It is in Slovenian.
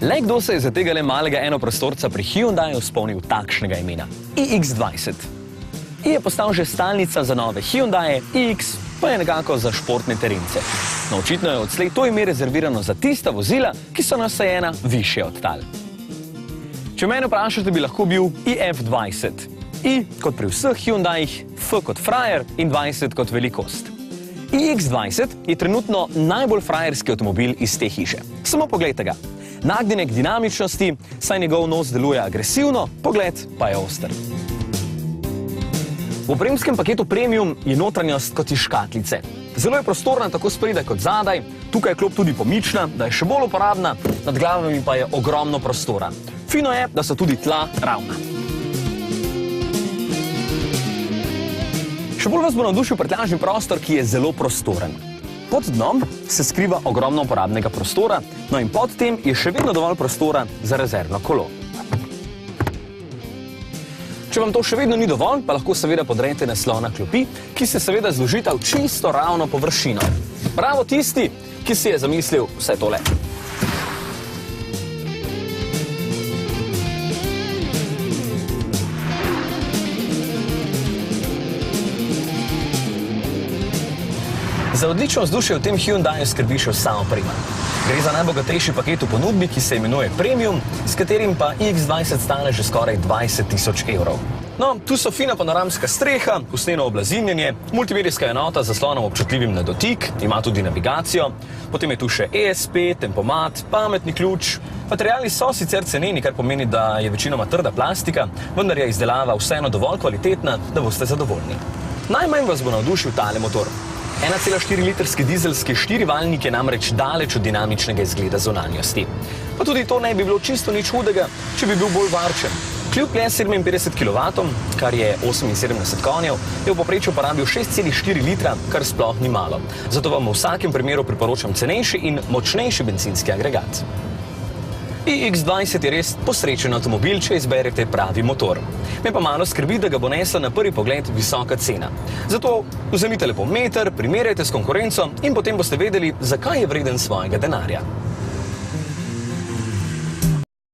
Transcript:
Le kdo se je za tega malega enoprostorca pri Hyundaiu spomnil takšnega imena? iX20. Je postal že stalnica za nove Hyundaie, iX pa je nekako za športne terence. No, očitno je odslej to ime rezervirano za tista vozila, ki so nasajena višje od tal. Če mene vprašate, bi lahko bil iF20. I kot pri vseh Hyundaih, F kot frajer in 20 kot velikost. iX20 je trenutno najbolj frajerski avtomobil iz te hiše. Samo poglejte ga. Nagnjen k dinamičnosti, saj njegov nos deluje agresivno, pogled pa je oster. V opremskem paketu Premium je notranjost kot iz škatlice. Zelo je prostorna tako spredaj kot zadaj, tukaj je klop tudi pomična, da je še bolj uporabna, nad glavami pa je ogromno prostora. Fino je, da so tudi tla ravna. Še bolj vas bo navdušil prtljažni prostor, ki je zelo prostoren. Pod dnom se skriva ogromno uporabnega prostora, no in pod tem je še vedno dovolj prostora za rezervno kolo. Če vam to še vedno ni dovolj, pa lahko seveda podrete naslona klopi, ki se seveda zložita v čisto ravno površino. Bravo tisti, ki si je zamislil vse tole. Za odlično vzdušje v tem Hyundaiu skrbi še vsa oprema. Gre za najbogatejši paket v ponudbi, ki se imenuje Premium, s katerim pa iX20 stane že skoraj 20 000 evrov. No, tu so fina panoramska streha, usnjeno oblazinjenje, multimedijska enota z zaslonom občutljivim na dotik, ima tudi navigacijo, potem je tu še ESP, tempomat, pametni ključ. Materiali so sicer ceneni, kar pomeni, da je večinoma trda plastika, vendar je izdelava vseeno dovolj kvalitetna, da boste zadovoljni. Najmanj vas bo navdušil tale motor. 1,4-litrski dizelski štirivaljnik je namreč daleč od dinamičnega izgleda zunanjosti. Pa tudi to ne bi bilo čisto nič hudega, če bi bil bolj varčen. Kljub le 57 kW, kar je 78 konjev, je v povprečju porabil 6,4 litra, kar sploh ni malo. Zato vam v vsakem primeru priporočam cenejši in močnejši bencinski agregat. iX20 je res posrečen avtomobil, če izberete pravi motor. Me pa malo skrbi, da ga bo nesla na prvi pogled visoka cena. Zato vzemite lepo meter, primerjajte s konkurenco in potem boste vedeli, zakaj je vreden svojega denarja.